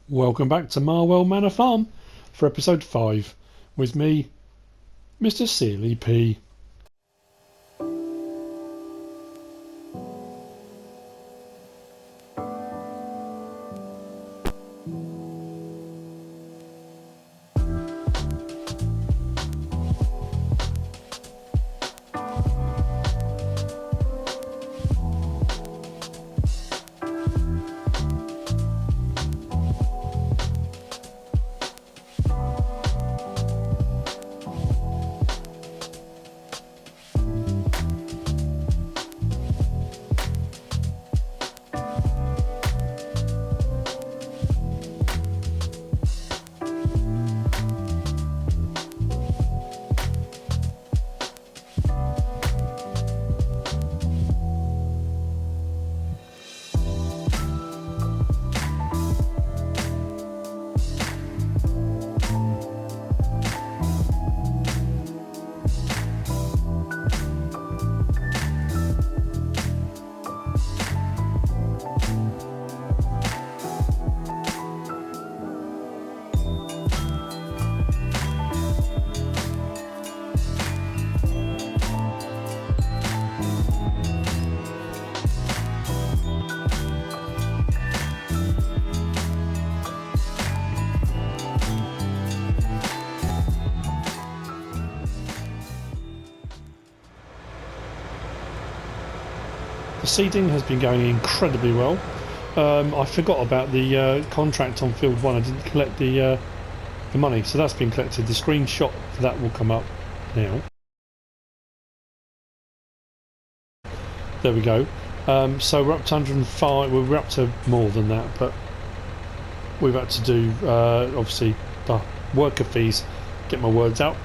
Welcome back to Marwell Manor Farm for episode 5 with me, MrSealyp. The seeding has been going incredibly well. I forgot about the contract on field 1. I didn't collect the money, so that's been collected. The screenshot for that will come up now. There we go. So we're up to 105. Well, we're up to more than that, but we've had to do obviously the worker fees. Get my words out.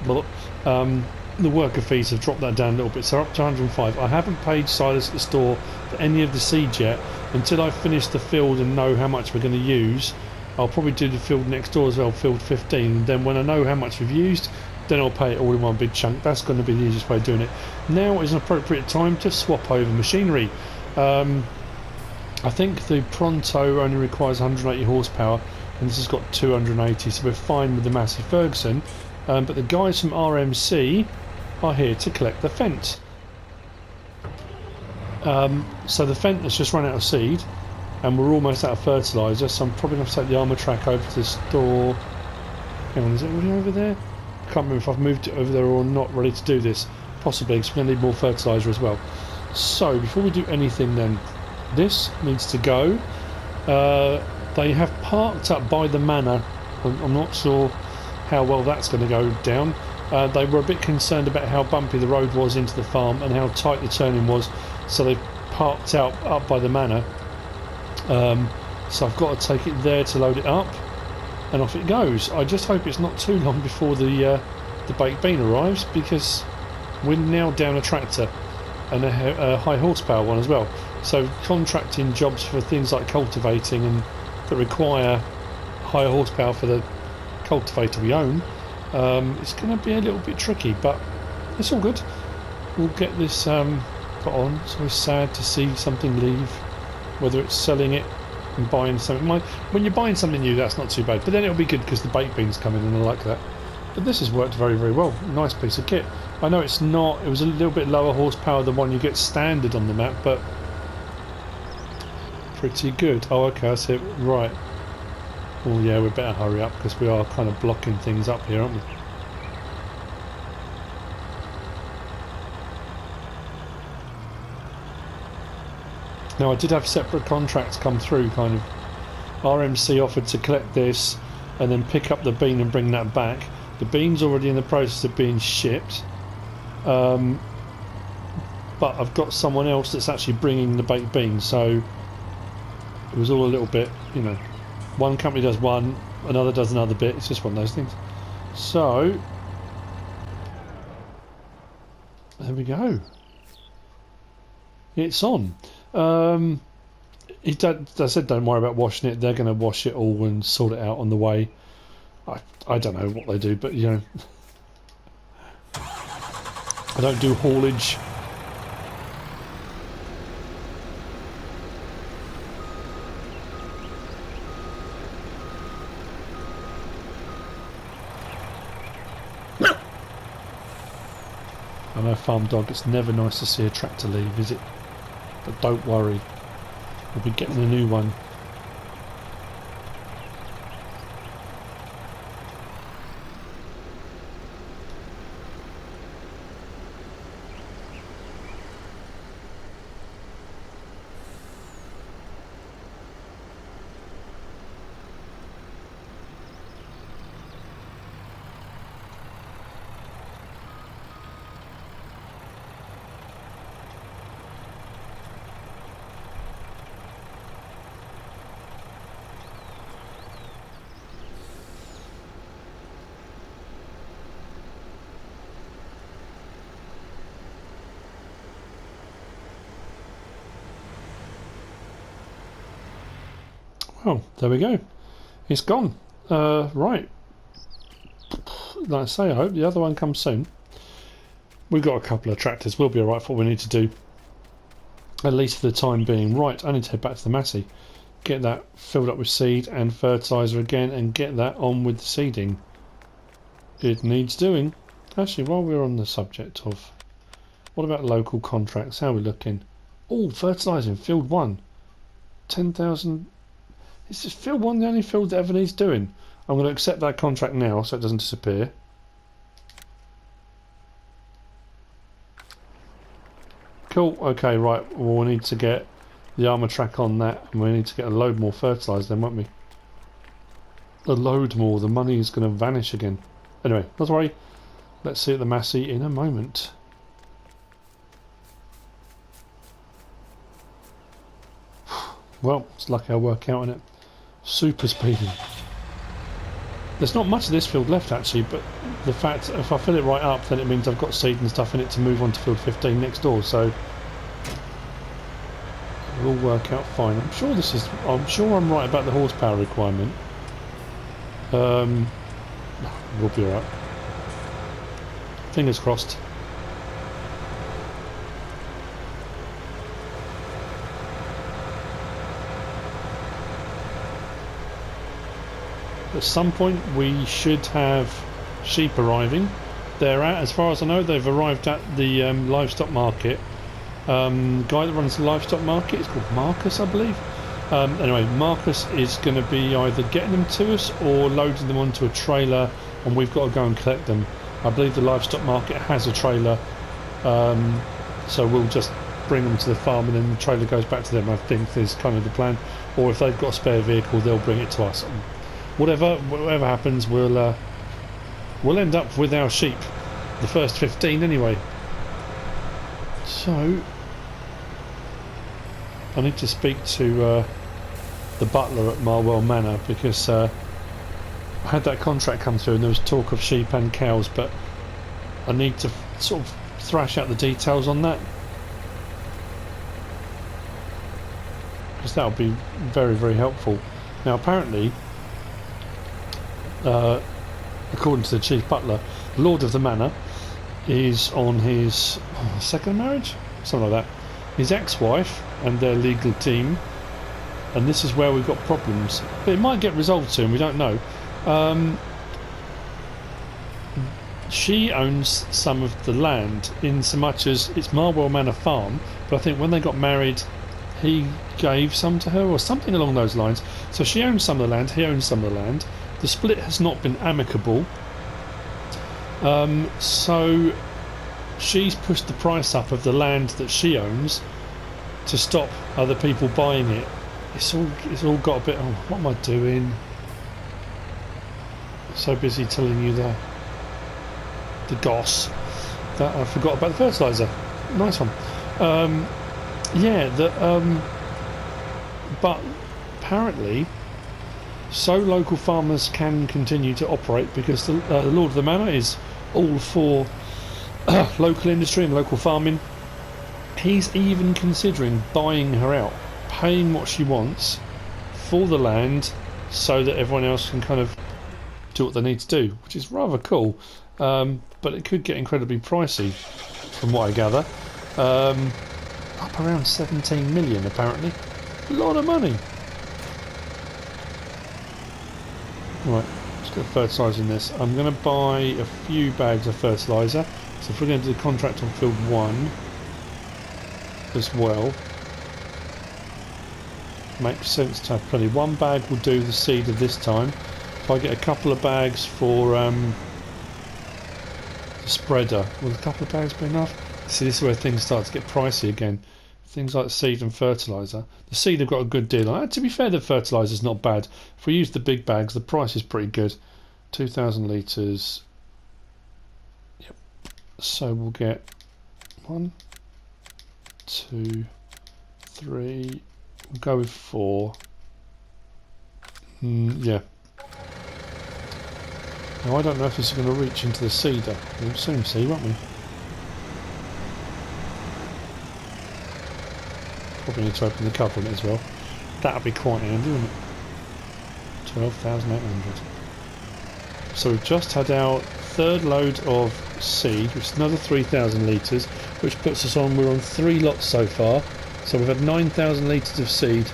The worker fees have dropped that down a little bit, so we're up to 105. I haven't paid Silas at the store for any of the seeds yet. Until I finish the field and know how much we're going to use, I'll probably do the field next door as well, field 15. And then when I know how much we've used, then I'll pay it all in one big chunk. That's going to be the easiest way of doing it. Now is an appropriate time to swap over machinery. I think the Pronto only requires 180 horsepower, and this has got 280, so we're fine with the Massey Ferguson. But the guys from RMC are here to collect the fence. So the fence has just run out of seed, and we're almost out of fertiliser, so I'm probably going to take the armour track over to the store. Hang on, is it already over there? I can't remember if I've moved it over there or not, ready to do this. Possibly, because we're going to need more fertiliser as well. So, before we do anything then, this needs to go. They have parked up by the manor. I'm not sure how well that's going to go down. They were a bit concerned about how bumpy the road was into the farm and how tight the turning was, so they parked up by the manor. So I've got to take it there to load it up, and off it goes. I just hope it's not too long before the baked bean arrives, because we're now down a tractor and a high horsepower one as well. So contracting jobs for things like cultivating and that require higher horsepower for the cultivator we own, it's going to be a little bit tricky, but it's all good. We'll get this put on. It's always sad to see something leave, whether it's selling it and buying something. When you're buying something new, that's not too bad, but then it'll be good because the baked beans come in and I like that. But this has worked very, very well. Nice piece of kit. I know it's not, it was a little bit lower horsepower than one you get standard on the map, but pretty good. Oh, okay, I see it. Right. Oh yeah, we better hurry up because we are kind of blocking things up here, aren't we? Now I did have separate contracts come through, kind of. RMC offered to collect this and then pick up the bean and bring that back. The bean's already in the process of being shipped. But I've got someone else that's actually bringing the baked beans, so it was all a little bit, you know, one company does one, another does another bit. It's just one of those things. So there we go. It's on. I said don't worry about washing it. They're going to wash it all and sort it out on the way. I don't know what they do, but you know, I don't do haulage. know, farm dog, it's never nice to see a tractor leave, is it? But don't worry, we'll be getting a new one. Oh, there we go. It's gone. Right. Like I say, I hope the other one comes soon. We've got a couple of tractors. We'll be alright for what we need to do. At least for the time being. Right, I need to head back to the Massey. Get that filled up with seed and fertiliser again and get that on with the seeding. It needs doing. Actually, while we're on the subject of... What about local contracts? How are we looking? Oh, fertilising. Field 1. 10,000... Is this field 1 the only field that ever needs doing? I'm going to accept that contract now so it doesn't disappear. Cool, okay, right. Well, we need to get the armour track on that and we need to get a load more fertiliser then, won't we? A load more. The money is going to vanish again. Anyway, not to worry. Let's see at the Massey in a moment. Well, it's lucky I work out in it. Super speeding. There's not much of this field left actually, but the fact if I fill it right up, then it means I've got seed and stuff in it to move on to field 15 next door. So it'll all work out fine. I'm sure I'm right about the horsepower requirement. We'll be alright. Fingers crossed. At some point we should have sheep arriving. They're at, as far as I know, they've arrived at the livestock market. Guy that runs the livestock market is called Marcus, I believe. Anyway, Marcus is going to be either getting them to us or loading them onto a trailer, and we've got to go and collect them. I believe the livestock market has a trailer, so we'll just bring them to the farm and then the trailer goes back to them. I think is kind of the plan. Or if they've got a spare vehicle, they'll bring it to us. Whatever happens, we'll end up with our sheep, the first 15 anyway. So I need to speak to the butler at Marwell Manor because I had that contract come through and there was talk of sheep and cows, but I need to sort of thrash out the details on that because that would be very, very helpful. Now apparently, according to the chief butler, the lord of the manor is on his second marriage, something like that. His ex-wife and their legal team, and this is where we've got problems. But it might get resolved soon. We don't know. She owns some of the land, in so much as it's Marwell Manor Farm. But I think when they got married, he gave some to her or something along those lines. So she owns some of the land. He owns some of the land. The split has not been amicable, so she's pushed the price up of the land that she owns to stop other people buying it. It's all got a bit. Oh, what am I doing? So busy telling you the goss that I forgot about the fertiliser. Nice one. Yeah, but apparently. So local farmers can continue to operate because the Lord of the Manor is all for local industry and local farming. He's even considering buying her out, paying what she wants for the land so that everyone else can kind of do what they need to do, which is rather cool. But it could get incredibly pricey from what I gather. Up around 17 million apparently. A lot of money. Right, let's get fertilising this. I'm going to buy a few bags of fertiliser. So if we're going to do the contract on field 1 as well, makes sense to have plenty. One bag will do the seed of this time. If I get a couple of bags for the spreader, will a couple of bags be enough? See, this is where things start to get pricey again. Things like seed and fertiliser. The seed have got a good deal on it. To be fair, the fertiliser's not bad. If we use the big bags, the price is pretty good. 2,000 litres. Yep. So we'll get 1, 2, 3. We'll go with 4. Yeah. Now I don't know if this is going to reach into the seeder. We'll soon see, won't we? Probably need to open the cover on it as well. That'll be quite handy, wouldn't it? 12,800. So we've just had our third load of seed, which is another 3,000 litres, which puts us on, we're on 3 lots so far. So we've had 9,000 litres of seed.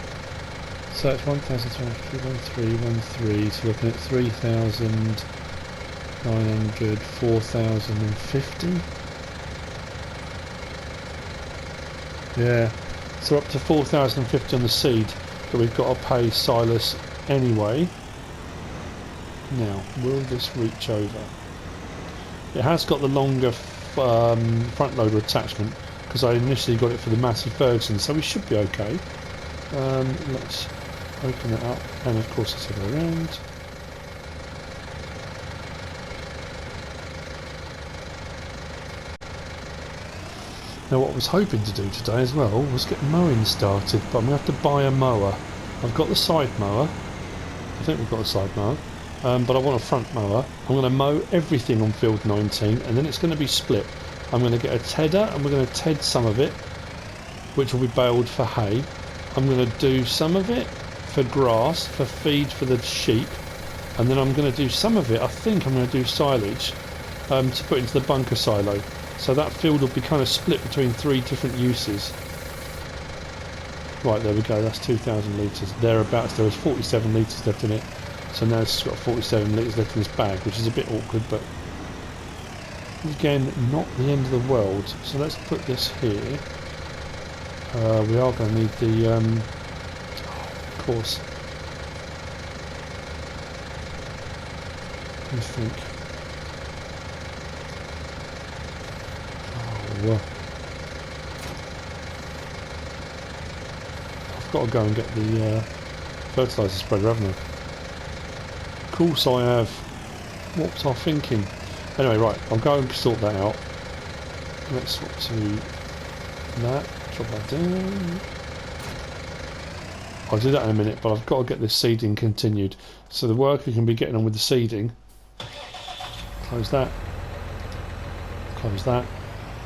So that's 1,313, so looking at 3,900, 4,050. Yeah. So up to 4,050 on the seed that we've got to pay Silas anyway. Now, will this reach over? It has got the longer front loader attachment because I initially got it for the Massey Ferguson, so we should be okay. Let's open it up, and of course it's the other way around. Now what I was hoping to do today as well was get mowing started, but I'm going to have to buy a mower. I've got the side mower, I think we've got a side mower, but I want a front mower. I'm going to mow everything on field 19 and then it's going to be split. I'm going to get a tedder and we're going to ted some of it, which will be baled for hay. I'm going to do some of it for grass, for feed for the sheep, and then I'm going to do some of it, I think I'm going to do silage to put into the bunker silo. So that field will be kind of split between 3 different uses. Right, there we go, that's 2,000 litres. Thereabouts, there was 47 litres left in it. So now it's got 47 litres left in this bag, which is a bit awkward, but again, not the end of the world. So let's put this here. We are going to need the, of course, what do you think? I've got to go and get the fertiliser spreader, haven't I? Of course I have. What was I thinking? Anyway, right, I'll go and sort that out. Let's swap to that, drop that down. I'll do that in a minute, but I've got to get this seeding continued. So the worker can be getting on with the seeding. Close that. Close that.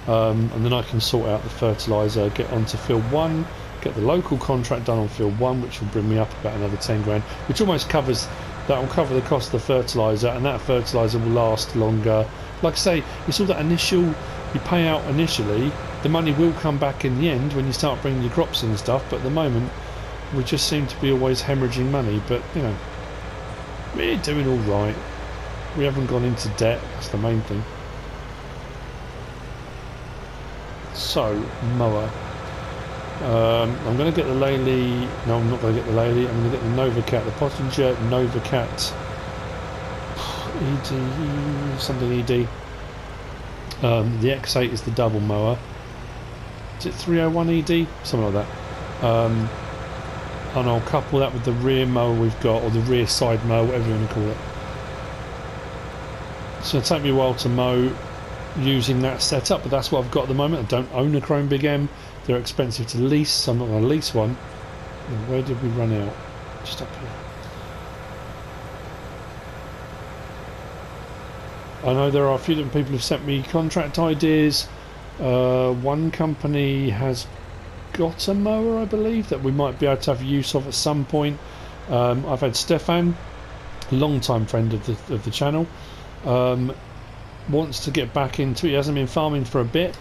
And then I can sort out the fertiliser, get onto field 1, get the local contract done on field 1, which will bring me up about another 10 grand, which almost covers, that will cover the cost of the fertiliser, and that fertiliser will last longer. Like I say, it's all that initial, you pay out initially, the money will come back in the end when you start bringing your crops in and stuff, but at the moment we just seem to be always hemorrhaging money. But you know, we're doing all right, we haven't gone into debt, that's the main thing. So, mower. I'm going to get the Lely. No, I'm not going to get the Lely. I'm going to get the Novacat, the Pottinger Novacat ED, something ED. The X8 is the double mower. Is it 301 ED? Something like that. And I'll couple that with the rear mower we've got, or the rear side mower, whatever you want to call it. It's going to take me a while to mow using that setup, but that's what I've got at the moment. I don't own a Chrome Big M, they're expensive to lease, so I'm not going to lease one. And where did we run out? Just up here. I know there are a few different people who've sent me contract ideas. One company has got a mower, I believe, that we might be able to have use of at some point. I've had Stefan, a long-time friend of the channel, wants to get back into it. He hasn't been farming for a bit,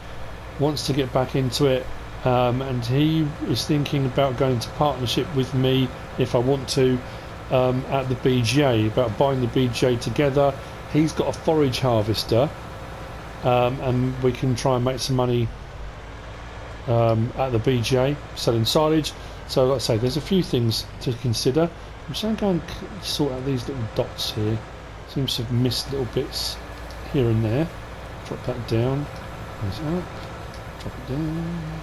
wants to get back into it, and he is thinking about going into partnership with me if I want to at the BGA, about buying the BGA together. He's got a forage harvester, and we can try and make some money at the BGA selling silage. So like I say, there's a few things to consider. I'm just going to go and sort out these little dots here. Seems to have missed little bits here and there. Drop that down. There's up. Drop it down.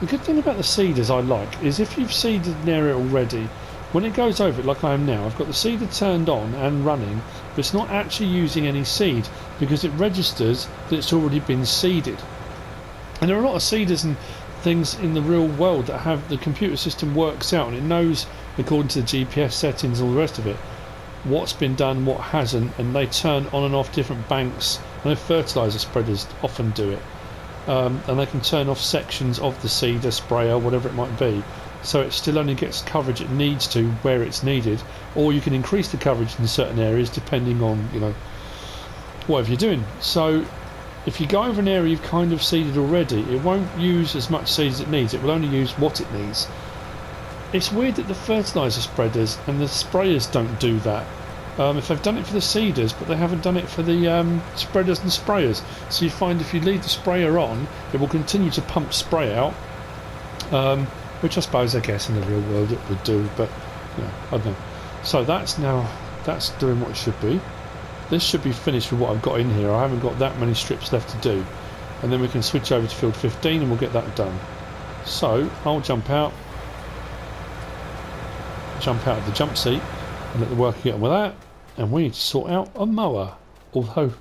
The good thing about the seeders I like is if you've seeded an area already, when it goes over it like I am now, I've got the seeder turned on and running, but it's not actually using any seed because it registers that it's already been seeded. And there are a lot of seeders and things in the real world that have the computer system works out and it knows, according to the GPS settings and all the rest of it, what's been done, what hasn't, and they turn on and off different banks. I know fertiliser spreaders often do it, and they can turn off sections of the seeder, sprayer, whatever it might be, so it still only gets coverage it needs to where it's needed, or you can increase the coverage in certain areas depending on, you know, whatever you're doing. So if you go over an area you've kind of seeded already, it won't use as much seed as it needs, it will only use what it needs. It's weird that the fertiliser spreaders and the sprayers don't do that. If they've done it for the seeders, but they haven't done it for the spreaders and sprayers. So you find if you leave the sprayer on, it will continue to pump spray out, which I suppose, I guess, in the real world it would do, but you know, I don't know. So that's doing what it should be. This should be finished with what I've got in here. I haven't got that many strips left to do. And then we can switch over to field 15 and we'll get that done. So I'll jump out of the jump seat and let the worker get on with that, and we need to sort out a mower, although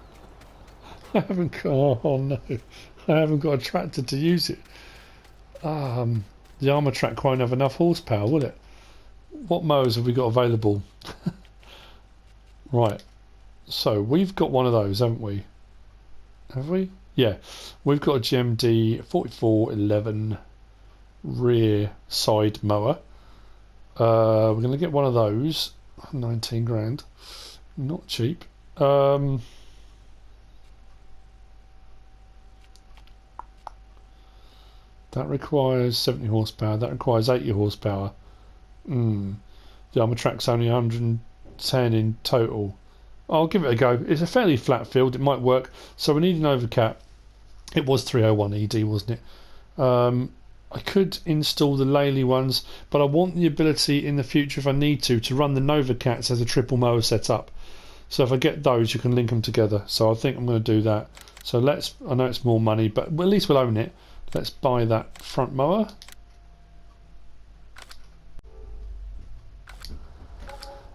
I haven't got, oh no, I haven't got a tractor to use it. The armour track won't have enough horsepower, will it? What mowers have we got available? Right, so we've got one of those, haven't we? Have we? Yeah, we've got a GMD 4411 rear side mower. We're going to get one of those. 19 grand, not cheap. That requires 70 horsepower. That requires 80 horsepower. The armour track's only 110 in total. I'll give it a go. It's a fairly flat field. It might work. So we need an overcat. It was 301 ED, wasn't it? I could install the Lely ones, but I want the ability in the future, if I need to run the Nova Cats as a triple mower setup. So if I get those, you can link them together. So I think I'm going to do that. So I know it's more money, but at least we'll own it. Let's buy that front mower.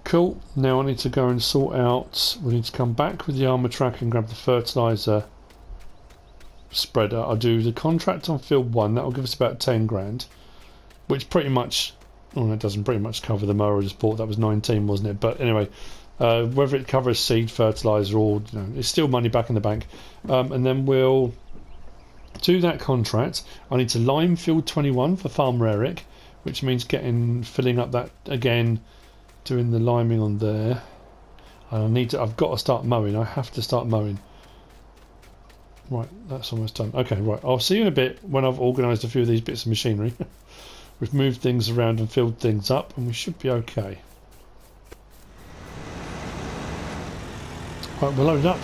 Cool. Now I need to go and sort out, we need to come back with the armour track and grab the fertiliser spreader. I'll do the contract on field 1. That will give us about 10 grand, which pretty much, well, that doesn't pretty much cover the mower I just bought. That was 19, wasn't it? But anyway, whether it covers seed, fertiliser, or you know, it's still money back in the bank. And then we'll do that contract. I need to lime field 21 for Farmer Eric, which means filling up that again, doing the liming on there. And I've got to start mowing. I have to start mowing. Right, that's almost done. Okay, right. I'll see you in a bit when I've organised a few of these bits of machinery. We've moved things around and filled things up, and we should be okay. Right, we're loaded up.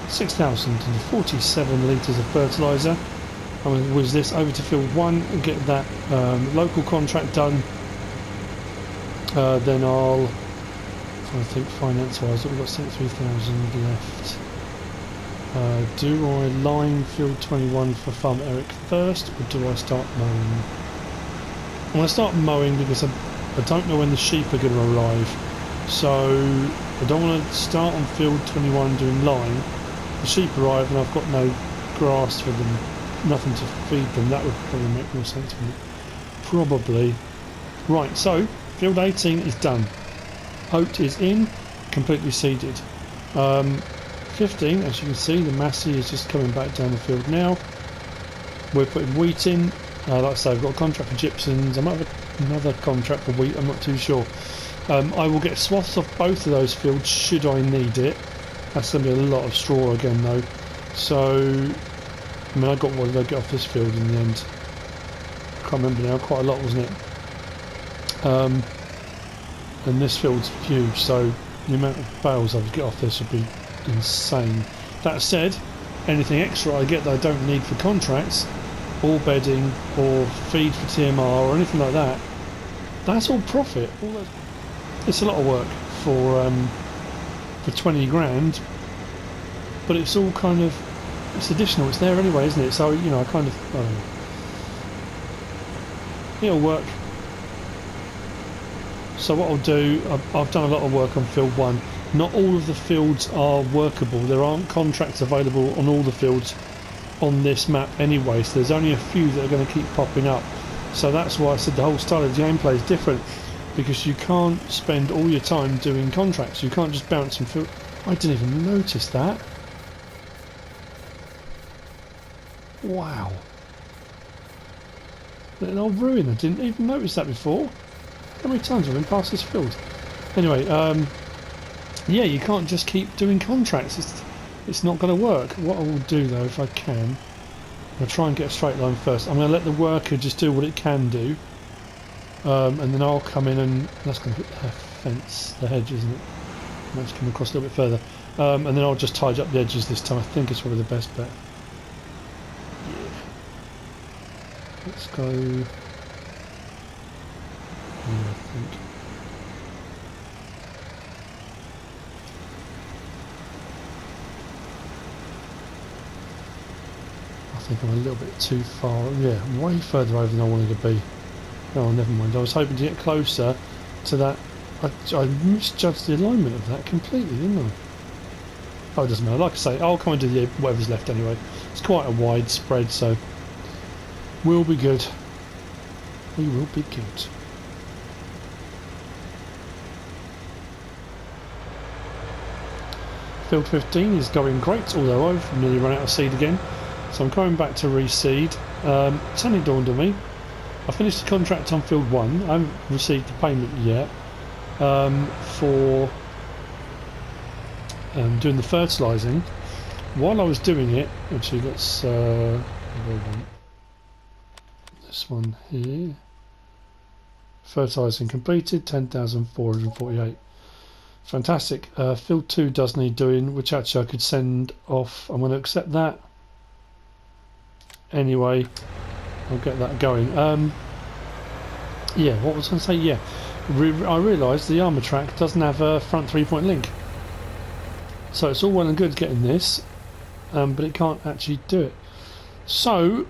6,047 litres of fertiliser. I'm going to whiz this over to field 1 and get that local contract done. Then I'll, I think finance-wise, we've got 73,000 left. Do I line field 21 for Farm Eric first, or do I start mowing? I'm going to start mowing because I don't know when the sheep are going to arrive, so I don't want to start on field 21 doing line. The sheep arrive and I've got no grass for them, nothing to feed them. That would probably make more sense for me. Probably. Right, so field 18 is done. Oat is in, completely seeded. 15, as you can see, the Massey is just coming back down the field now. We're putting wheat in. Like I say, I've got a contract for gypsums. I might have another contract for wheat, I'm not too sure. I will get swaths off both of those fields should I need it. That's going to be a lot of straw again though. So, I mean, what did I get off this field in the end? I can't remember now, quite a lot, wasn't it? And this field's huge, so the amount of bales I would get off this would be insane. That said, anything extra I get that I don't need for contracts, or bedding, or feed for TMR, or anything like that, that's all profit. It's a lot of work for 20 grand, but it's all kind of, it's additional. It's there anyway, isn't it? So you know, I don't know. It'll work. So what I'll do, I've done a lot of work on field 1. Not all of the fields are workable. There aren't contracts available on all the fields on this map anyway, so there's only a few that are going to keep popping up. So that's why I said the whole style of the gameplay is different, because you can't spend all your time doing contracts. You can't just bounce and field. I didn't even notice that. Wow. Little old ruin. I didn't even notice that before. How many times have I been past this field? Anyway, yeah, you can't just keep doing contracts. It's not going to work. What I will do though, if I can, I'm going to try and get a straight line first. I'm going to let the worker just do what it can do, and then I'll come in, and that's going to hit the fence, the hedge, isn't it? Might just come across a little bit further, and then I'll just tidy up the edges this time. I think it's probably the best bet. Yeah. Let's go. I think I'm a little bit too far, yeah, way further over than I wanted to be. Oh, never mind. I was hoping to get closer to that. I misjudged the alignment of that completely, didn't I? Oh, it doesn't matter. Like I say, I'll come and do whatever's left anyway. It's quite a wide spread, so we'll be good. We will be good. Field 15 is going great, although I've nearly run out of seed again. So I'm coming back to reseed. It's only dawned on me. I finished the contract on field 1. I haven't received the payment yet for doing the fertilising. While I was doing it, actually let's this one here. Fertilising completed, 10,448. Fantastic. Field 2 does need doing, which actually I could send off. I'm going to accept that. Anyway, I'll get that going. Yeah, what was I going to say? Yeah, I realised the armour track doesn't have a front 3-point link. So it's all well and good getting this, but it can't actually do it. So,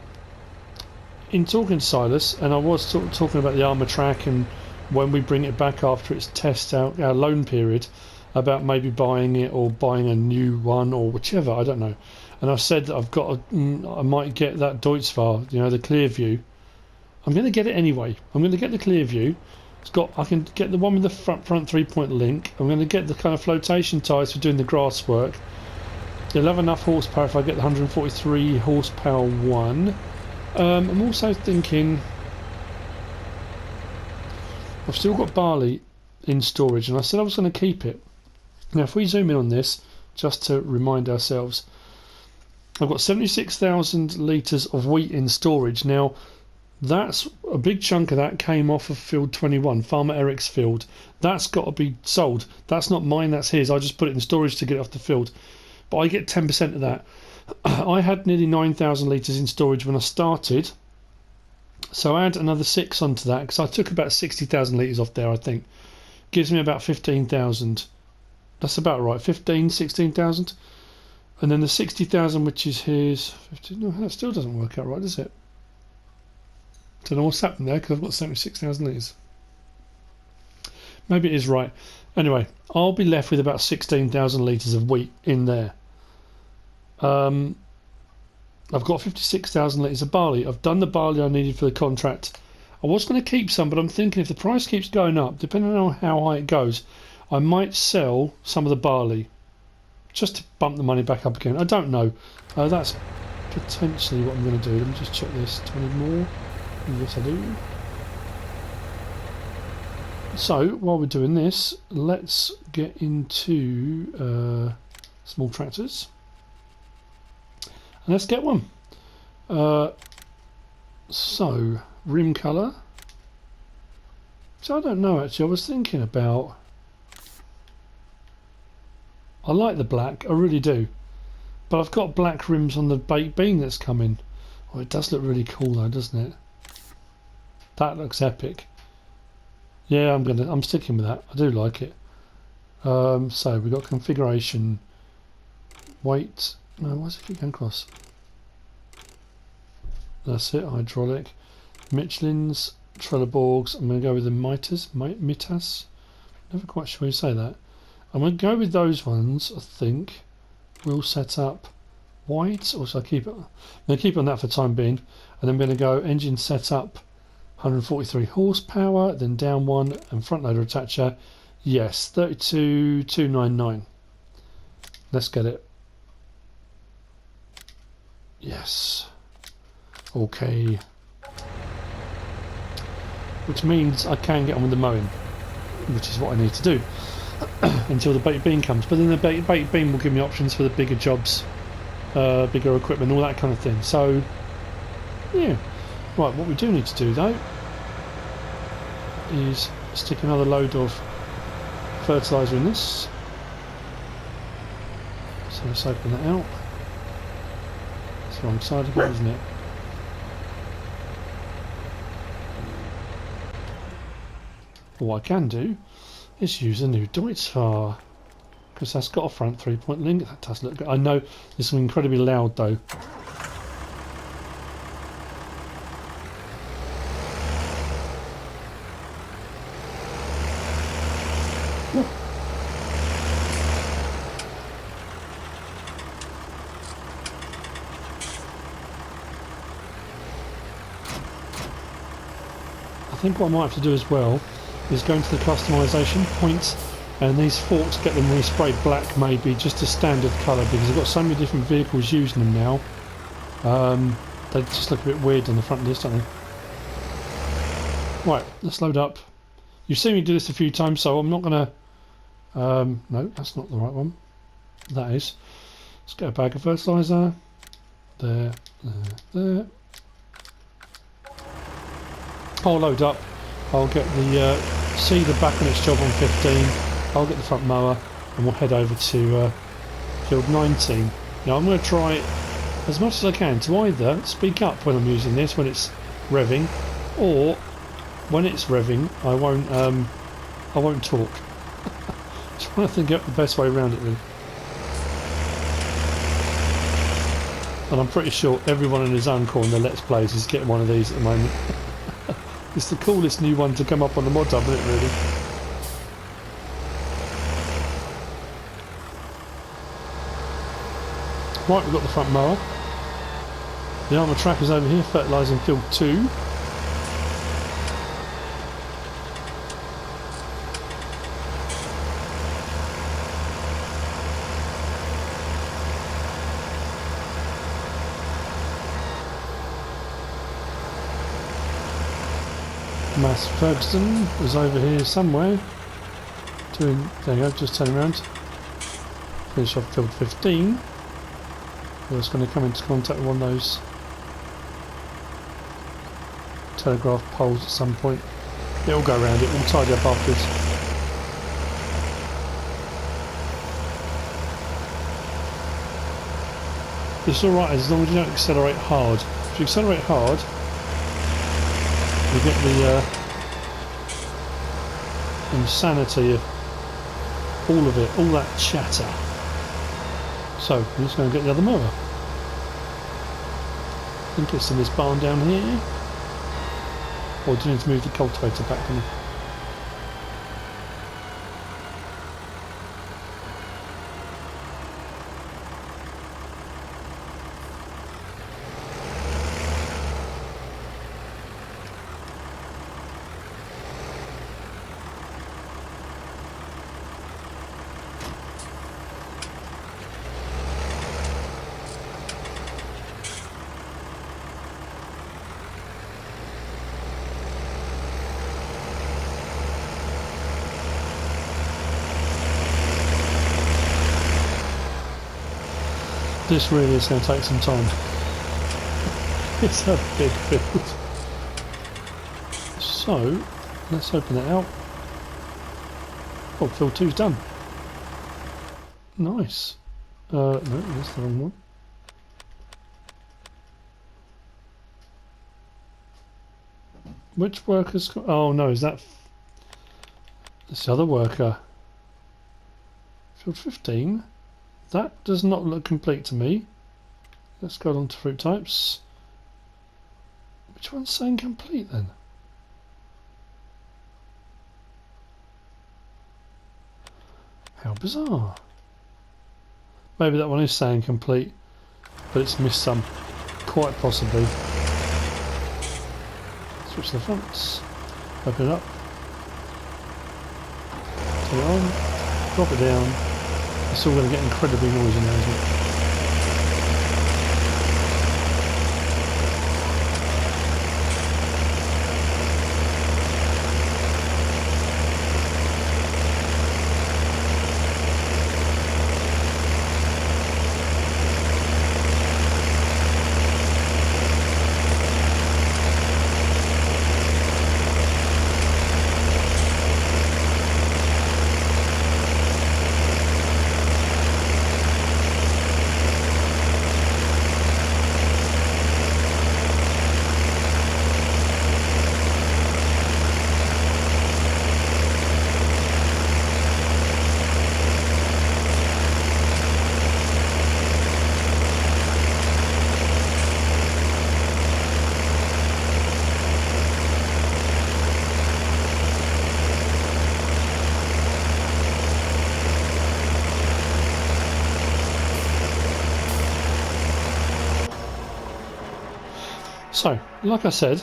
in talking to Silas, and I was talking about the armour track, and when we bring it back after its test out, our loan period, about maybe buying it or buying a new one or whichever, I don't know. And I've said that I've got I might get that Deutzfahr, you know, the clear view. I'm going to get it anyway. I'm going to get the clear view. I can get the one with the front 3-point link. I'm going to get the kind of flotation tyres for doing the grass work. You'll have enough horsepower if I get the 143 horsepower one. I'm also thinking, I've still got barley in storage, and I said I was going to keep it. Now if we zoom in on this, just to remind ourselves, I've got 76,000 litres of wheat in storage. Now that's a big chunk of that came off of field 21, Farmer Eric's field. That's got to be sold. That's not mine, that's his. I just put it in storage to get it off the field, but I get 10% of that. I had nearly 9,000 litres in storage when I started, so add another 6 onto that, because I took about 60,000 litres off there, I think. Gives me about 15,000. That's about right, 16,000. And then the 60,000, which is his 15, no, that still doesn't work out right, does it? Don't know what's happened there, because I've got 76,000 litres. Maybe it is right. Anyway, I'll be left with about 16,000 litres of wheat in there. I've got 56,000 litres of barley. I've done the barley I needed for the contract. I was going to keep some, but I'm thinking if the price keeps going up, depending on how high it goes, I might sell some of the barley just to bump the money back up again. I don't know. That's potentially what I'm going to do. Let me just check this. 20 more. Yes, I do. So, while we're doing this, let's get into small tractors. And let's get one. So, rim colour. So I don't know actually, I was thinking about... I like the black, I really do. But I've got black rims on the baked bean that's coming. Oh, it does look really cool though, doesn't it? That looks epic. Yeah, I'm sticking with that. I do like it. So we've got configuration, weight. No, why does it keep going across? That's it. Hydraulic, Michelin's, Trelleborgs. I'm going to go with the Mitas. Never quite sure how you say that. I'm going to go with those ones. I think we'll set up white. Also, keep it. I'm going to keep it on that for the time being, and then I'm going to go engine setup. 143 horsepower, then down one, and front loader attacher. Yes, 32,299. Let's get it. Yes. Okay. Which means I can get on with the mowing, which is what I need to do until the baked bean comes. But then the baked bean will give me options for the bigger jobs, bigger equipment, all that kind of thing. So, yeah. Right, what we do need to do though is stick another load of fertiliser in this. So let's open that out. It's the wrong side again, isn't it? What I can do is use a new Deutz, because that's got a front 3-point link. That does look good. I know this is incredibly loud though. I think what I might have to do as well is go into the customisation points, and these forks, get them resprayed black maybe, just a standard colour, because I've got so many different vehicles using them now. They just look a bit weird on the front of this, don't they? Right, let's load up. You've seen me do this a few times, so I'm not going to... no, that's not the right one. That is. Let's get a bag of fertiliser. There, there. I'll load up. I'll get the seeder back on its job on 15. I'll get the front mower, and we'll head over to field 19. Now I'm going to try as much as I can to either speak up when I'm using this, when it's revving, or when it's revving I won't talk. Trying to think out the best way around it really. And I'm pretty sure everyone in his own corner, Let's Plays, is getting one of these at the moment. It's the coolest new one to come up on the mod hub, isn't it, really? Right, we've got the front mower. The armour track is over here, fertilising field 2. Mass Ferguson is over here somewhere. There you go, just turn around. Finish off field 15. We're just going to come into contact with one of those telegraph poles at some point. It'll go around it, we'll tidy up afterwards. It's alright as long as you don't accelerate hard. If you accelerate hard, you get the insanity of all of it, all that chatter. So, I'm just going to get the other mower. I think it's in this barn down here. Or do you need to move the cultivator back? This really is going to take some time. It's a big build. So, let's open it out. Oh, field 2's done. Nice. No, that's the wrong one. Which worker's got... Oh no, is that... This other worker. Field 15? That does not look complete to me. Let's go on to fruit types. Which one's saying complete then? How bizarre. Maybe that one is saying complete, but it's missed some. Quite possibly. Switch the fronts. Open it up. Turn it on. Drop it down. It's all going to get incredibly noisy now, isn't it? So, like I said,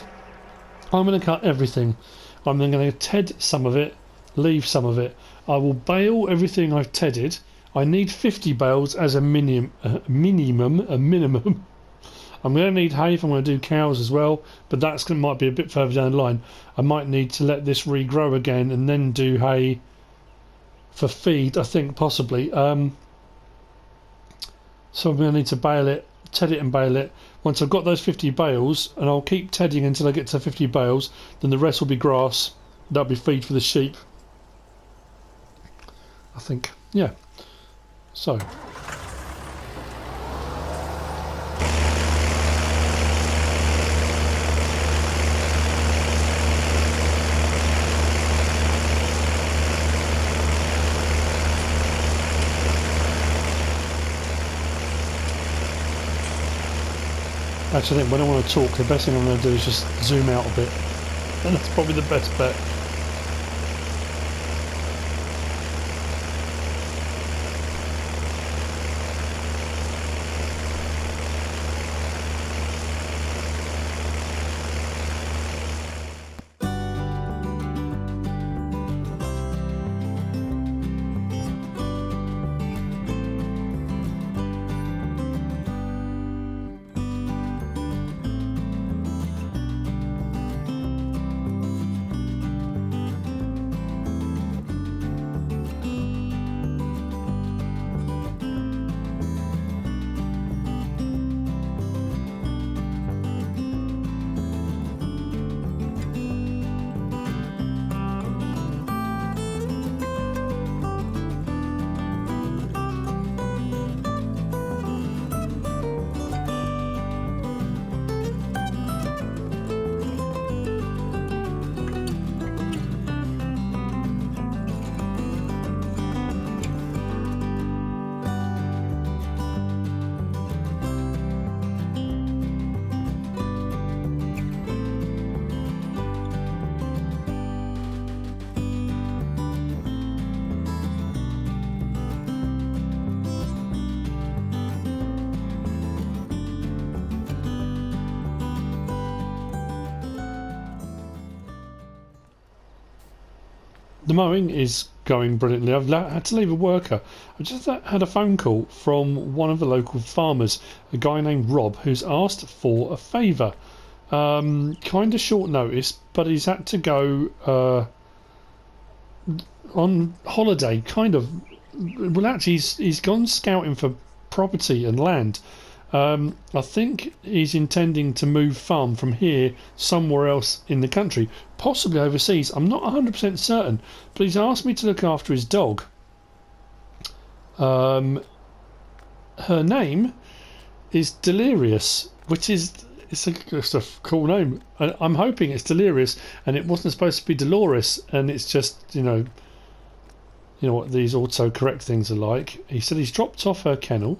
I'm going to cut everything. I'm then going to TED some of it, leave some of it. I will bale everything I've TEDed. I need 50 bales as a minimum. I'm going to need hay if I'm going to do cows as well, but that might be a bit further down the line. I might need to let this regrow again and then do hay for feed, I think, possibly. So I'm going to need to bale it, TED it and bale it. Once I've got those 50 bales, and I'll keep tedding until I get to 50 bales, then the rest will be grass. That'll be feed for the sheep, I think. Yeah. So. Actually, I think when I want to talk, the best thing I'm going to do is just zoom out a bit. And that's probably the best bet. The mowing is going brilliantly. I've had to leave a worker. I just had a phone call from one of the local farmers, a guy named Rob, who's asked for a favour. Kind of short notice, but he's had to go on holiday, kind of. Well, actually, he's gone scouting for property and land. I think he's intending to move farm from here somewhere else in the country, possibly overseas. I'm not 100% certain, but he's asked me to look after his dog. her name is Delirious, which is it's a cool name. I'm hoping it's Delirious, and it wasn't supposed to be Dolores, and it's just you know what these autocorrect things are like. He said he's dropped off her kennel,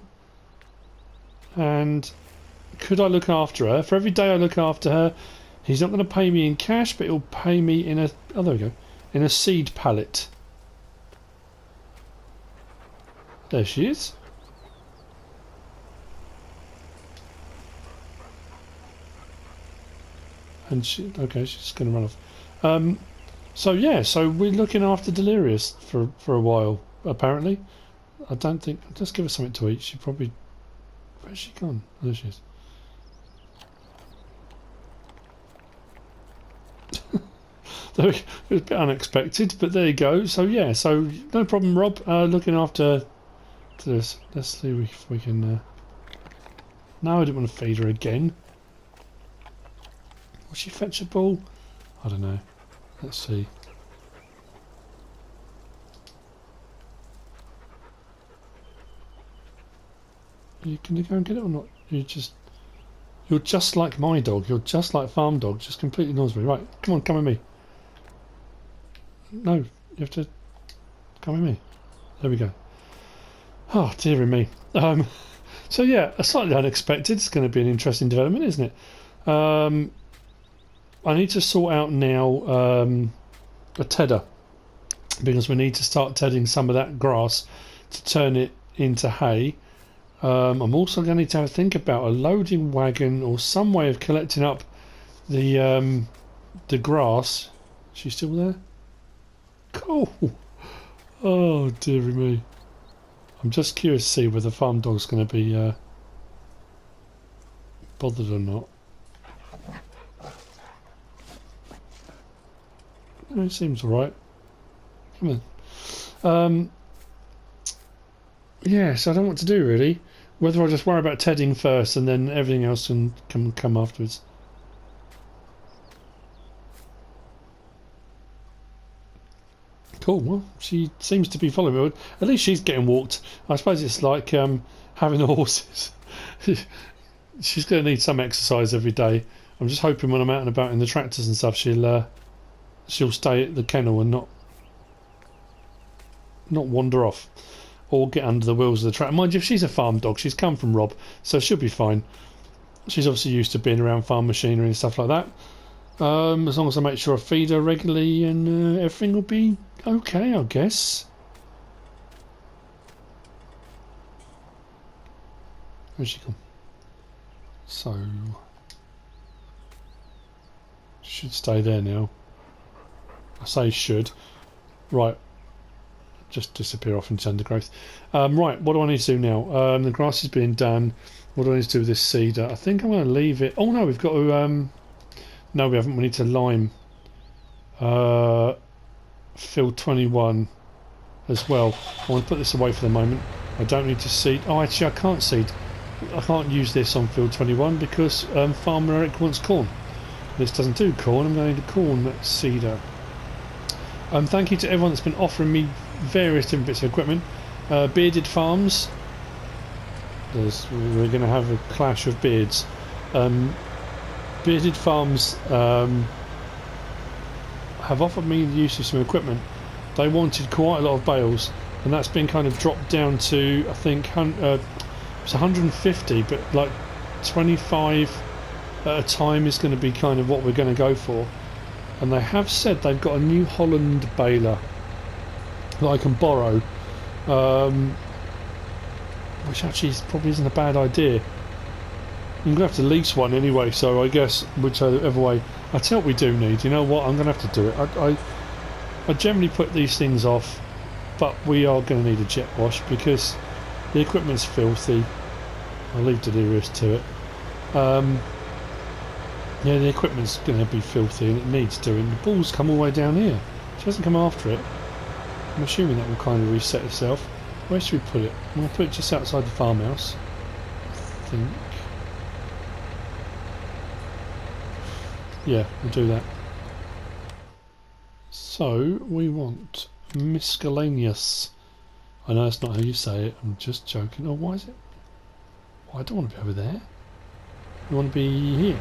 and could I look after her? For every day I look after her, he's not going to pay me in cash, but he'll pay me in a there we go, in a seed pallet. There she is. And she's just going to run off. So yeah, so we're looking after Delirious for a while. Apparently, I don't think. Just give her something to eat. She probably. Where's she gone? There she is. It was a bit unexpected, but there you go. So yeah, so no problem, Rob. Looking after this. Let's see if we can. No, I didn't want to feed her again. Will she fetch a ball? I don't know. Let's see. Can you go and get it or not? You're just like my dog. You're just like Farm Dog. Just completely ignores me. Right, come on, come with me. No, you have to come with me. There we go. Oh, dearie me. So yeah, slightly unexpected. It's going to be an interesting development, isn't it? I need to sort out now a tedder, because we need to start tedding some of that grass to turn it into hay. I'm also going to need to have a think about a loading wagon or some way of collecting up the grass. Is she still there? Cool. Oh dearie me. I'm just curious to see whether Farm Dog's going to be bothered or not. It seems alright. Come on. Yeah, so I don't know what to do really. Whether I just worry about tedding first and then everything else can come afterwards. Cool, well, she seems to be following me. At least she's getting walked. I suppose it's like having the horses. She's going to need some exercise every day. I'm just hoping when I'm out and about in the tractors and stuff, she'll stay at the kennel and not wander off or get under the wheels of the tractor. Mind you, if she's a farm dog, she's come from Rob, so she'll be fine. She's obviously used to being around farm machinery and stuff like that. As long as I make sure I feed her regularly, and everything will be okay, I guess. Where's she gone? So should stay there now. I say should. Right. Just disappear off into undergrowth. Right, what do I need to do now? The grass is being done. What do I need to do with this cedar? I think I'm going to leave it. Oh no, we've got to... no, we haven't. We need to lime field 21 as well. I want to put this away for the moment. I don't need to seed. Oh, actually, I can't seed. I can't use this on field 21 because Farmer Eric wants corn. This doesn't do corn. I'm going to need a corn seeder. Thank you to everyone that's been offering me various different bits of equipment. Bearded Farms. We're going to have a clash of beards. Bearded Farms have offered me the use of some equipment. They wanted quite a lot of bales, and that's been kind of dropped down to, I think, it's 150, but like 25 at a time is going to be kind of what we're going to go for. And they have said they've got a New Holland baler that I can borrow, which actually probably isn't a bad idea. I'm going to have to lease one anyway, so I guess whichever way. I tell you what we do need. You know what? I'm going to have to do it. I generally put these things off, but we are going to need a jet wash because the equipment's filthy. I'll leave Delirious to it. Yeah, the equipment's going to be filthy and it needs doing. The ball's come all the way down here. She hasn't come after it. I'm assuming that will kind of reset itself. Where should we put it? I'm going to put it just outside the farmhouse, I think. Yeah, we'll do that. So, we want miscellaneous. I know that's not how you say it, I'm just joking. Oh, why is it? Oh, I don't want to be over there. I want to be here.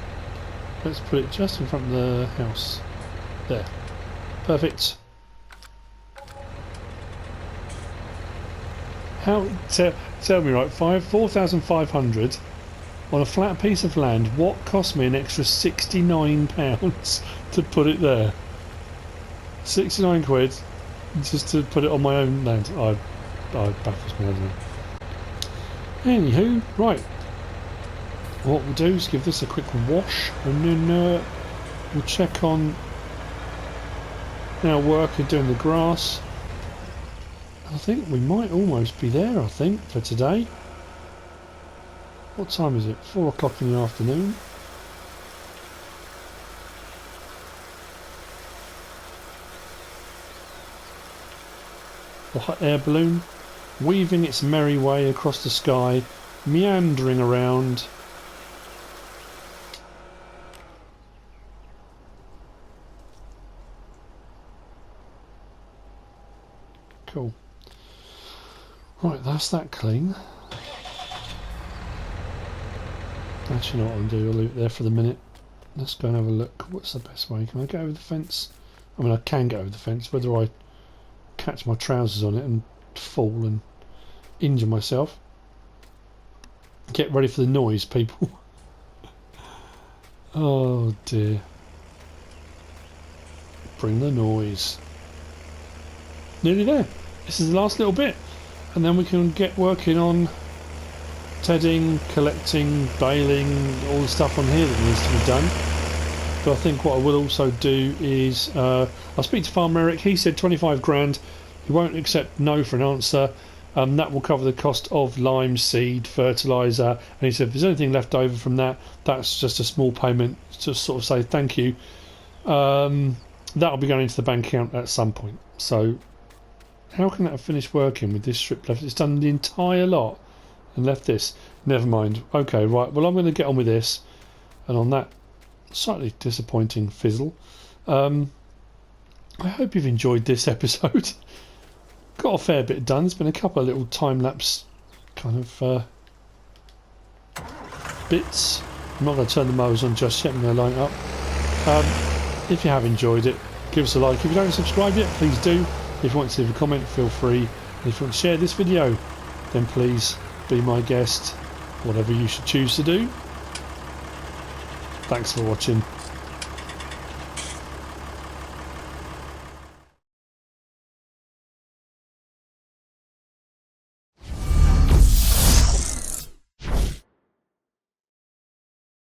Let's put it just in front of the house. There. Perfect. How? Tell me, right? 4,500 on a flat piece of land. What cost me an extra £69 to put it there? 69 quid just to put it on my own land. I baffles me, doesn't it? Anywho, right. What we'll do is give this a quick wash, and then we'll check on our work of doing the grass. I think we might almost be there, I think, for today. What time is it? 4 o'clock in the afternoon. The hot air balloon weaving its merry way across the sky, meandering around. Cool. Right, that's that clean. Actually, know what I'll do? I'll leave it there for the minute. Let's go and have a look. What's the best way? Can I get over the fence? I mean, I can get over the fence. Whether I catch my trousers on it and fall and injure myself. Get ready for the noise, people. Oh dear. Bring the noise. Nearly there. This is the last little bit, and then we can get working on tedding, collecting, baling, all the stuff on here that needs to be done. But I think what I will also do is I'll speak to Farmer Eric. He said 25 grand. He won't accept no for an answer. That will cover the cost of lime, seed, fertiliser, and he said if there's anything left over from that, that's just a small payment to sort of say thank you. That'll be going into the bank account at some point. So how can that have finished working with this strip left? It's done the entire lot and left this. Never mind. Okay, right. Well, I'm going to get on with this. And on that slightly disappointing fizzle, I hope you've enjoyed this episode. Got a fair bit done. There's been a couple of little time-lapse kind of bits. I'm not going to turn the mowers on just yet. I'm going to line it up. If you have enjoyed it, give us a like. If you don't subscribe yet, please do. If you want to leave a comment, feel free. And if you want to share this video, then please be my guest. Whatever you should choose to do. Thanks for watching.